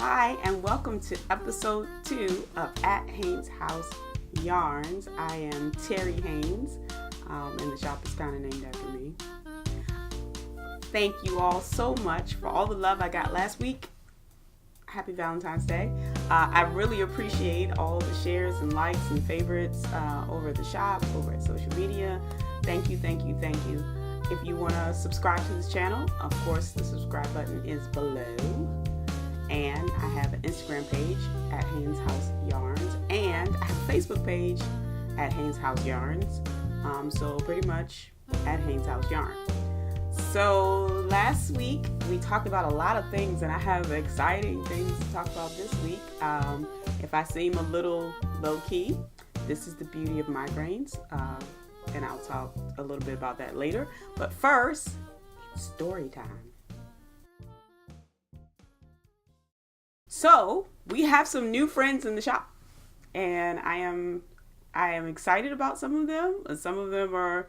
Hi, and welcome to episode 2 of At Haynes House Yarns. I am Terry Haynes, and the shop is kind of named after me. Thank you all so much for all the love I got last week. Happy Valentine's Day. I really appreciate all the shares and likes and favorites over the shop, over at social media. Thank you. If you want to subscribe to this channel, of course, the subscribe button is below. And I have an Instagram page at Haynes House Yarns, and I have a Facebook page at Haynes House Yarns. So pretty much at Haynes House Yarns. So last week we talked about a lot of things, and I have exciting things to talk about this week. If I seem a little low key, this is the beauty of migraines, and I'll talk a little bit about that later. But first, it's story time. So we have some new friends in the shop, and I am excited about some of them. Some of them are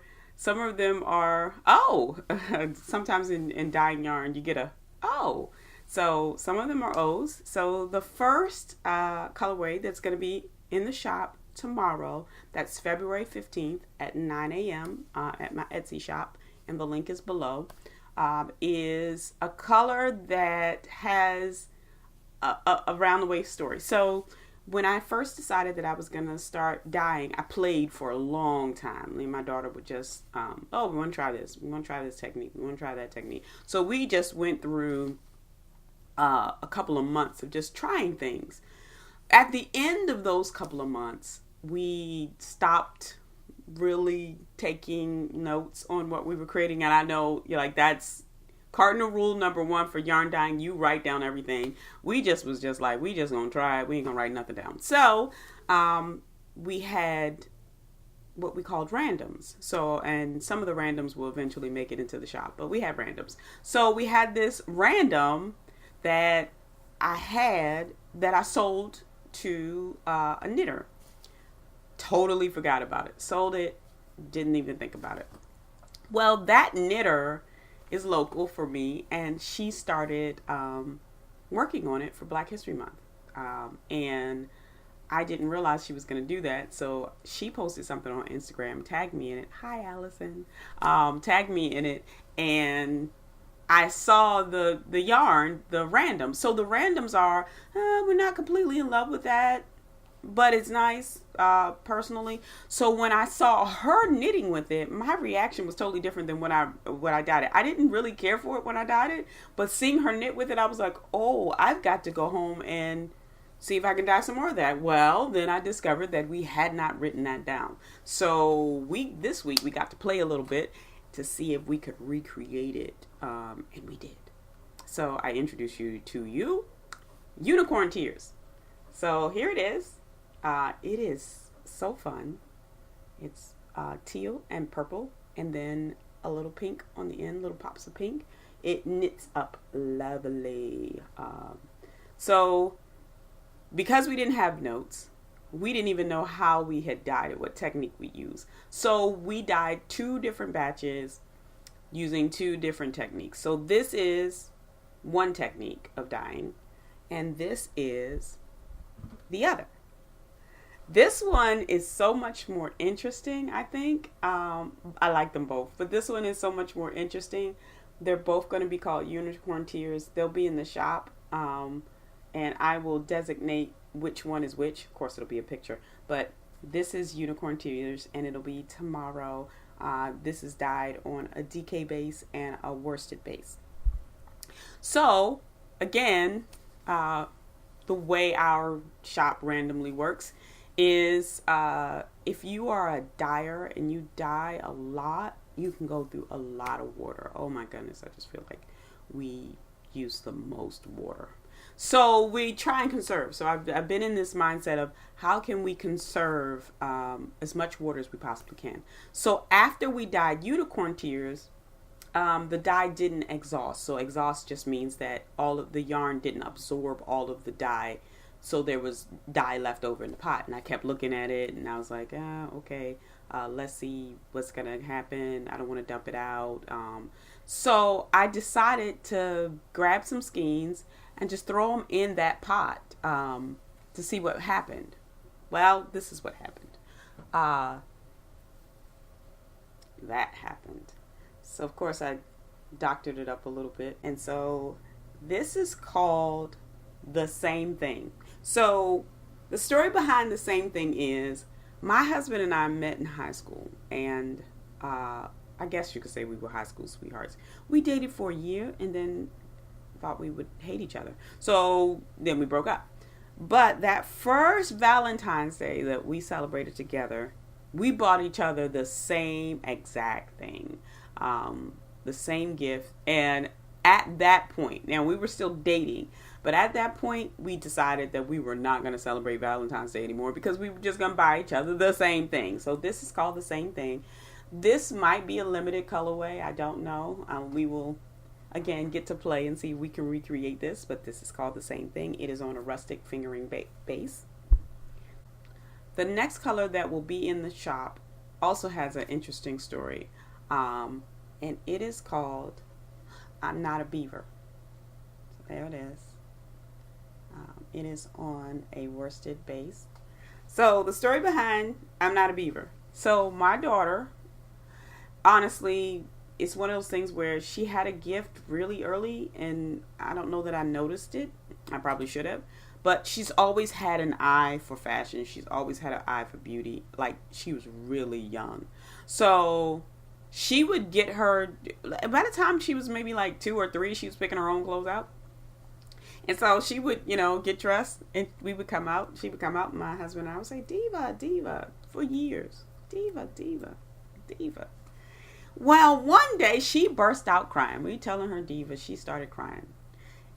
sometimes in dyeing yarn you get a oh. So some of them are O's. So the first colorway that's going to be in the shop tomorrow, that's February 15th at 9 a.m. At my Etsy shop, and the link is below, is a color that has a round the waist story. So when I first decided that I was going to start dyeing, I played for a long time. Me and my daughter would just, we want to try this. We want to try this technique. We want to try that technique. So we just went through a couple of months of just trying things. At the end of those couple of months, we stopped really taking notes on what we were creating. And I know you're like, that's cardinal rule number 1 for yarn dyeing. You write down everything. We just gonna try it. We ain't gonna write nothing down. So we had what we called randoms. So, and some of the randoms will eventually make it into the shop, but we had randoms. So we had this random that I sold to a knitter. Totally forgot about it. Sold it. Didn't even think about it. Well, that knitter is local for me, and she started working on it for Black History Month, and I didn't realize she was going to do that. So she posted something on Instagram, tagged me in it. Hi, Allison. Tagged me in it, and I saw the yarn, the random. So the randoms are, we're not completely in love with that, but it's nice, personally. So when I saw her knitting with it, my reaction was totally different than when I dyed it. I didn't really care for it when I dyed it, but seeing her knit with it, I was like, oh, I've got to go home and see if I can dye some more of that. Well, then I discovered that we had not written that down. So this week we got to play a little bit to see if we could recreate it, and we did. So I introduce you to Unicorn Tears. So here it is. It is so fun. It's teal and purple, and then a little pink on the end, little pops of pink. It knits up lovely. So because we didn't have notes, we didn't even know how we had dyed it, what technique we used. So we dyed 2 different batches using 2 different techniques. So this is one technique of dyeing, and this is the other. This one is so much more interesting, I think. I like them both, but this one is so much more interesting. They're both going to be called Unicorn Tears. They'll be in the shop, and I will designate which one is which. Of course, it'll be a picture, but this is Unicorn Tears, and it'll be tomorrow. This is dyed on a DK base and a worsted base. So, again, the way our shop randomly works is if you are a dyer and you dye a lot, you can go through a lot of water. Oh my goodness, I just feel like we use the most water. So we try and conserve. So I've been in this mindset of how can we conserve as much water as we possibly can. So after we dyed Unicorn Tears, the dye didn't exhaust. So exhaust just means that all of the yarn didn't absorb all of the dye. So there was dye left over in the pot, and I kept looking at it, and I was like, okay, let's see what's gonna happen. I don't want to dump it out. So I decided to grab some skeins and just throw them in that pot to see what happened. Well, this is what happened. That happened. So, of course, I doctored it up a little bit. And so this is called The Same Thing. So the story behind The Same Thing is my husband and I met in high school. And I guess you could say we were high school sweethearts. We dated for a year and then thought we would hate each other. So then we broke up. But that first Valentine's Day that we celebrated together, we bought each other the same exact thing, the same gift. And at that point, now we were still dating, but at that point, we decided that we were not going to celebrate Valentine's Day anymore because we were just going to buy each other the same thing. So this is called The Same Thing. This might be a limited colorway. I don't know. We will, again, get to play and see if we can recreate this, but this is called The Same Thing. It is on a rustic fingering base. The next color that will be in the shop also has an interesting story, and it is called I'm Not a Beaver. So there it is. It is on a worsted base. So the story behind I'm Not a Beaver. So my daughter, honestly, it's one of those things where she had a gift really early, and I don't know that I noticed it. I probably should have. But she's always had an eye for fashion. She's always had an eye for beauty. Like, she was really young. So she would get her, by the time she was maybe like 2 or 3, she was picking her own clothes out. And so she would, get dressed, and we would come out. She would come out, and my husband and I would say, Diva, Diva, for years. Diva, Diva, Diva. Well, one day she burst out crying. We telling her Diva, she started crying.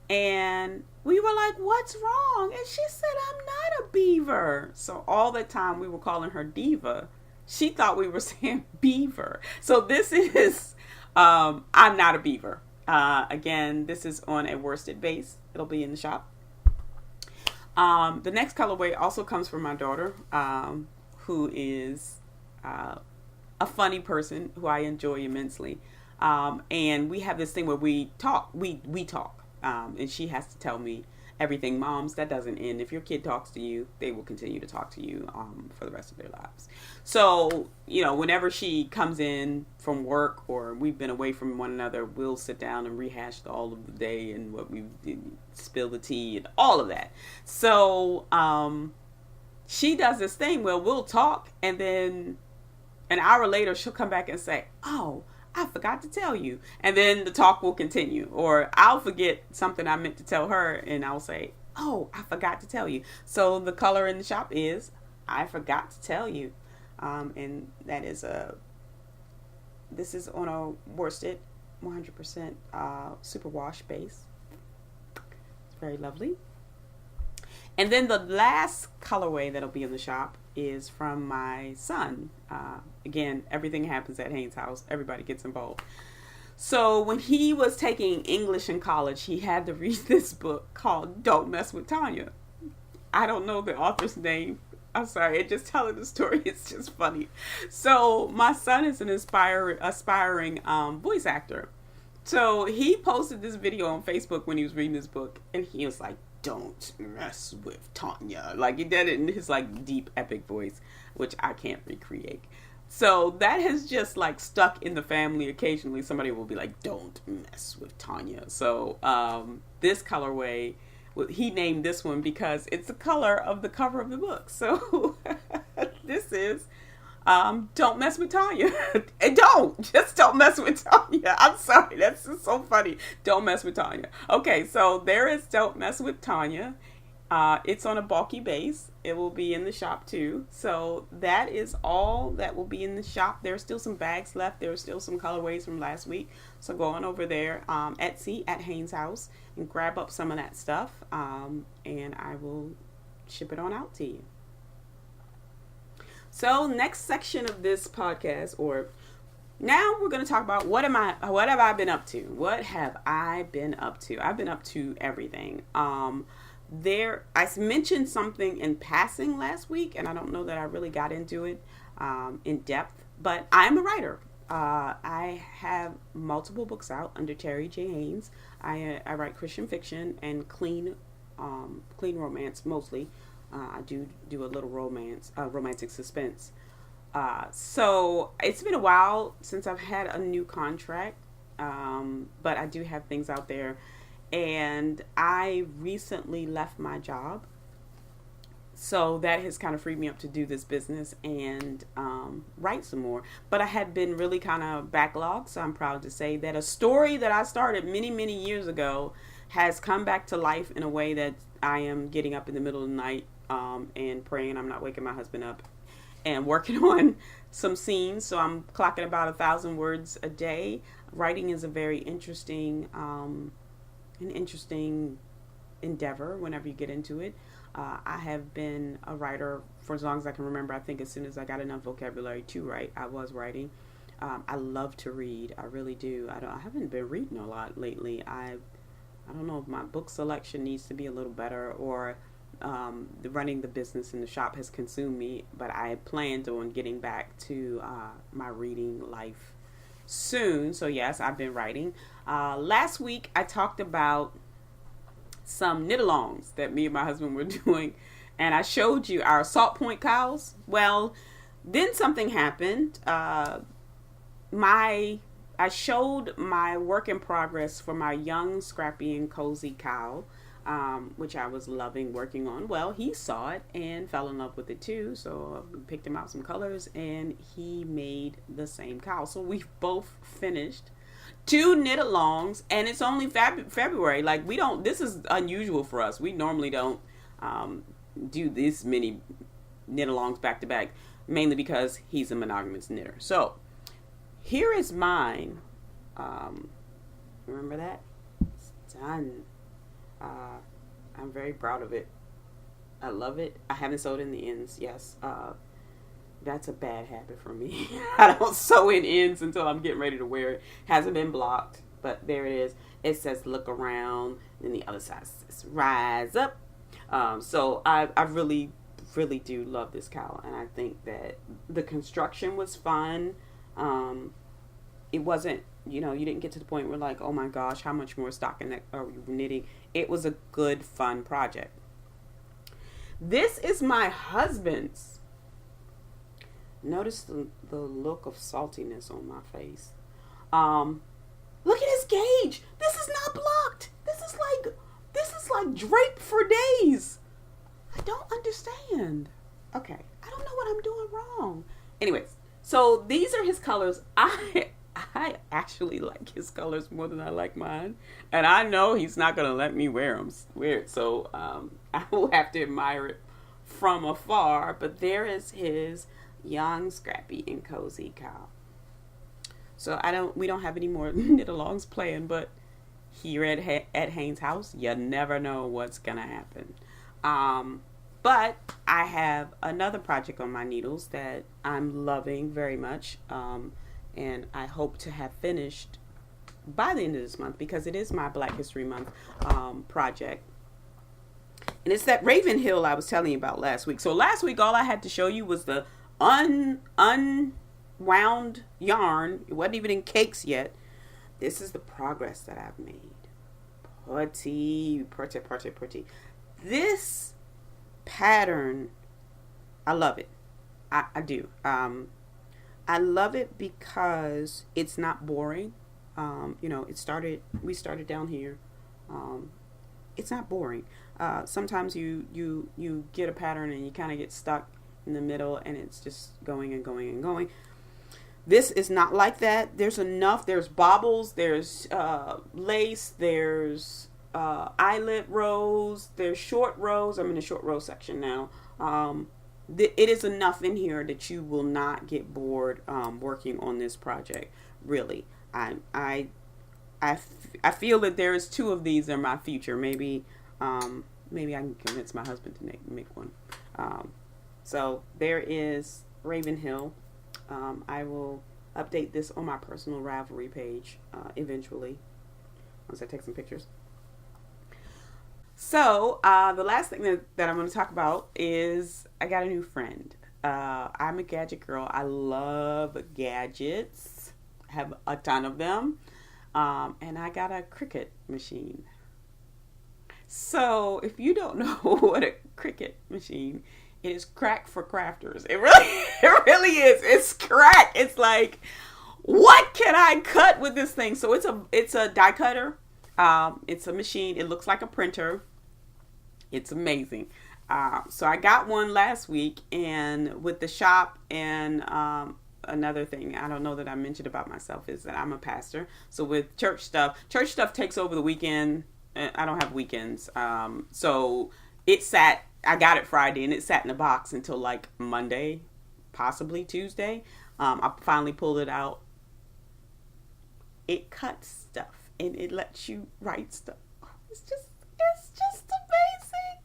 And we were like, what's wrong? And she said, I'm not a beaver. So all the time we were calling her Diva, she thought we were saying Beaver. So this is I'm Not a Beaver. Again, this is on a worsted base. It'll be in the shop. The next colorway also comes from my daughter, who is a funny person who I enjoy immensely. And we have this thing where we talk. We talk. And she has to tell me everything. Moms, that doesn't end. If your kid talks to you, they will continue to talk to you for the rest of their lives. So, whenever she comes in from work or we've been away from one another, we'll sit down and rehash all of the day and what we did, spill the tea and all of that. So she does this thing where we'll talk, and then an hour later she'll come back and say, oh, I forgot to tell you. And then the talk will continue. Or I'll forget something I meant to tell her, and I'll say, oh, I forgot to tell you. So the color in the shop is I forgot to tell you. And that is this is on a worsted 100% superwash base. It's very lovely. And then the last colorway that'll be in the shop is from my son. Again, everything happens at Haynes' house. Everybody gets involved. So when he was taking English in college, he had to read this book called Don't Mess with Tanya. I don't know the author's name. I'm sorry. Just telling the story, it's just funny. So my son is an aspiring voice actor. So he posted this video on Facebook when he was reading this book, and he was like, don't mess with Tanya. Like, he did it in his deep epic voice, which I can't recreate. So that has just stuck in the family. Occasionally somebody will be like, don't mess with Tanya. So this colorway, he named this one because it's the color of the cover of the book. So this is don't mess with Tanya. Just don't mess with Tanya. I'm sorry, that's just so funny. Don't mess with Tanya. Okay, so there is Don't Mess with Tanya. It's on a bulky base. It will be in the shop too. So that is all that will be in the shop. There's still some bags left. There's still some colorways from last week. So go on over there, Etsy at Haynes' house, and grab up some of that stuff. And I will ship it on out to you. So next section of this podcast, or now we're going to talk about what have I been up to? What have I been up to? I've been up to everything. I mentioned something in passing last week, and I don't know that I really got into it in depth, but I'm a writer. I have multiple books out under Terry J. Haynes. I write Christian fiction and clean romance mostly. I do a little romantic suspense. So it's been a while since I've had a new contract, but I do have things out there. And I recently left my job, so that has kind of freed me up to do this business and write some more. But I had been really kind of backlogged, so I'm proud to say that a story that I started many, many years ago has come back to life in a way that I am getting up in the middle of the night and praying I'm not waking my husband up and working on some scenes. So I'm clocking about 1,000 words a day. Writing is a very interesting, an interesting endeavor whenever you get into it. I have been a writer for as long as I can remember. I think as soon as I got enough vocabulary to write, I was writing. I love to read. I really do. I haven't been reading a lot lately. I don't know if my book selection needs to be a little better, or running the business in the shop has consumed me. But I planned on getting back to my reading life soon. So yes, I've been writing. Last week I talked about some knit-alongs that me and my husband were doing, and I showed you our Salt Point cows. Well, then something happened. I showed my work in progress for my young, scrappy, and cozy cow, which I was loving working on. Well, he saw it and fell in love with it too, so we picked him out some colors, and he made the same cow. So we both finished 2 knit-alongs, and it's only February. Like, we don't, this is unusual for us. We normally don't do this many knit-alongs back to back, mainly because he's a monogamous knitter. So here is mine. Remember that? It's done. I'm very proud of it. I love it. I haven't sewed in the ends. Yes. That's a bad habit for me. I don't sew in ends until I'm getting ready to wear it. Hasn't been blocked, but there it is. It says look around, and the other side says rise up. So I really, really do love this cowl, and I think that the construction was fun. It wasn't, you didn't get to the point where like, oh my gosh, how much more stocking are you knitting? It was a good, fun project. This is my husband's. Notice the look of saltiness on my face. Look at his gauge. This is not blocked. This is like draped for days. I don't understand. Okay, I don't know what I'm doing wrong. Anyways, so these are his colors. I actually like his colors more than I like mine, and I know he's not gonna let me wear it. So I will have to admire it from afar. But there is his young, scrappy, and cozy cow. So we don't have any more knit-alongs planned, but here at Haynes' house, you never know what's gonna happen. But I have another project on my needles that I'm loving very much, and I hope to have finished by the end of this month, because it is my Black History Month project. And it's that Ravenhill I was telling you about last week. So last week, all I had to show you was the unwound yarn. It wasn't even in cakes yet. This is the progress that I've made. Pretty. This pattern, I love it. I do. I love it because it's not boring. We started down here. It's not boring. Sometimes you get a pattern and you kind of get stuck in the middle, and it's just going and going and going. This is not like that. There's bobbles, there's lace, there's eyelet rows, there's short rows. I'm in the short row section now. It is enough in here that you will not get bored working on this project. Really, I feel that there's 2 of these in my future. Maybe I can convince my husband to make one. So there is Ravenhill. I will update this on my personal Ravelry page eventually, once I take some pictures. So the last thing that I'm going to talk about is I got a new friend. I'm a gadget girl. I love gadgets. have a ton of them. And I got a Cricut machine. So if you don't know what a Cricut machine, it is crack for crafters. It really is. It's crack. It's like, what can I cut with this thing? So it's a die cutter. It's a machine. It looks like a printer. It's amazing. So I got one last week, and with the shop and another thing I don't know that I mentioned about myself is that I'm a pastor. So with church stuff takes over the weekend. I don't have weekends. So I got it Friday, and it sat in a box until like Monday, possibly Tuesday. I finally pulled it out. It cuts stuff, and it lets you write stuff. It's just amazing.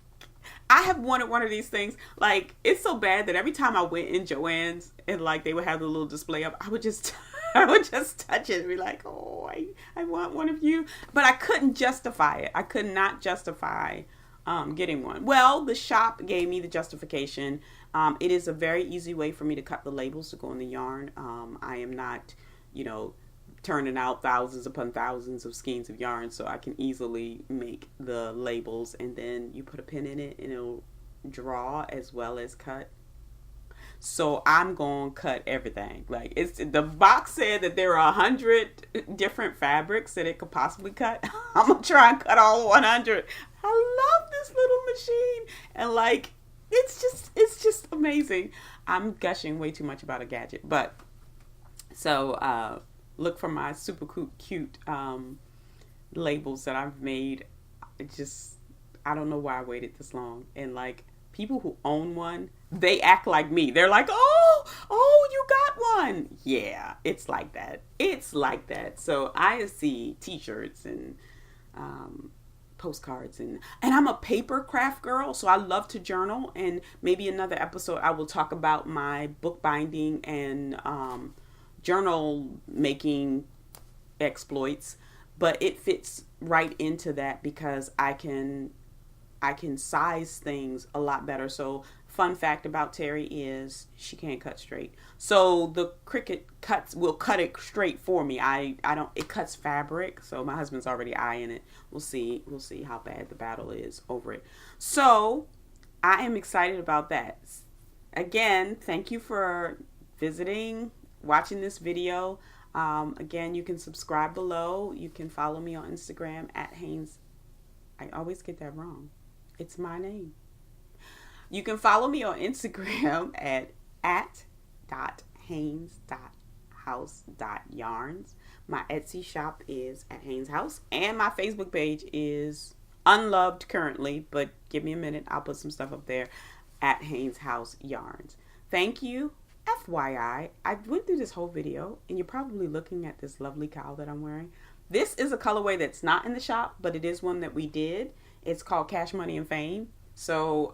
I have wanted one of these things. Like, it's so bad that every time I went in Joann's and like they would have the little display up, I would just touch it and be like, oh, I want one of you. But I couldn't justify it. I could not justify getting one. Well, the shop gave me the justification. It is a very easy way for me to cut the labels to go in the yarn. I am not, turning out thousands upon thousands of skeins of yarn, so I can easily make the labels, and then you put a pin in it and it'll draw as well as cut. So I'm gonna cut everything. Like, the box said that there are 100 different fabrics that it could possibly cut. I'm gonna try and cut all 100. I love this little machine, and like, it's just amazing. I'm gushing way too much about a gadget, but so look for my super cute labels that I've made. I don't know why I waited this long. And like, people who own one, they act like me. They're like, oh, you got one. Yeah, it's like that. So I see t-shirts and postcards, and I'm a paper craft girl, so I love to journal. And maybe another episode I will talk about my bookbinding and journal making exploits, but it fits right into that because I can size things a lot better. So fun fact about Terry is she can't cut straight. So the Cricut will cut it straight for me. It cuts fabric. So my husband's already eyeing it. We'll see how bad the battle is over it. So I am excited about that. Again, thank you for watching this video. Again, you can subscribe below. You can follow me on Instagram at Haynes. I always get that wrong. It's my name. You can follow me on Instagram at @haynes.house.yarns. My Etsy shop is at Haynes House, and my Facebook page is unloved currently, but give me a minute. I'll put some stuff up there at Haynes House Yarns. Thank you. FYI, I went through this whole video, and you're probably looking at this lovely cowl that I'm wearing. This is a colorway that's not in the shop, but it is one that we did. It's called Cash, Money, and Fame. So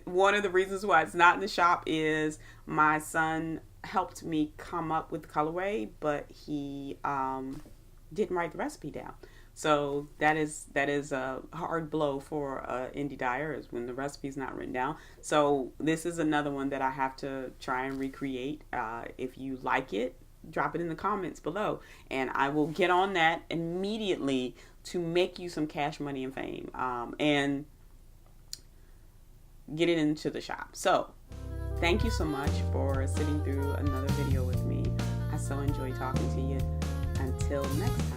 one of the reasons why it's not in the shop is my son helped me come up with the colorway, but he didn't write the recipe down. So that is a hard blow for indie dyer, is when the recipe's not written down. So this is another one that I have to try and recreate. If you like it, drop it in the comments below, and I will get on that immediately to make you some Cash, Money, and Fame, and get it into the shop. So thank you so much for sitting through another video with me. I so enjoy talking to you. Until next time.